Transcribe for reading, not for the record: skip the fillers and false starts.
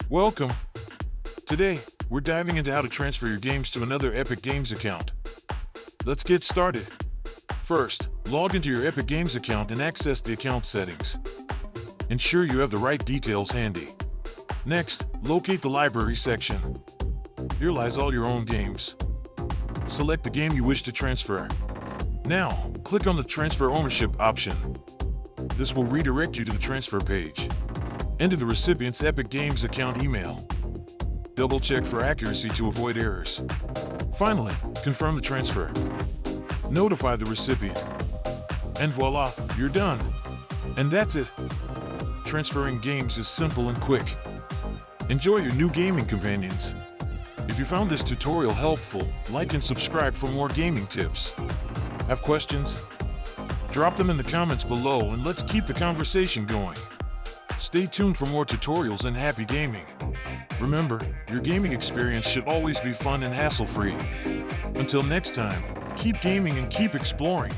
Welcome. Today, we're diving into how to transfer your games to another Epic Games account. Let's get started. First, log into your Epic Games account and access the account settings. Ensure you have the right details handy. Next, locate the library section. Here lies all your own games. Select the game you wish to transfer. Now, click on the Transfer Ownership option. This will redirect you to the transfer page. Enter the recipient's Epic Games account email. Double-check for accuracy to avoid errors. Finally, confirm the transfer. Notify the recipient. And voila, you're done. And that's it. Transferring games is simple and quick. Enjoy your new gaming companions. If you found this tutorial helpful, like and subscribe for more gaming tips. Have questions? Drop them in the comments below and let's keep the conversation going. Stay tuned for more tutorials and happy gaming. Remember, your gaming experience should always be fun and hassle-free. Until next time, keep gaming and keep exploring.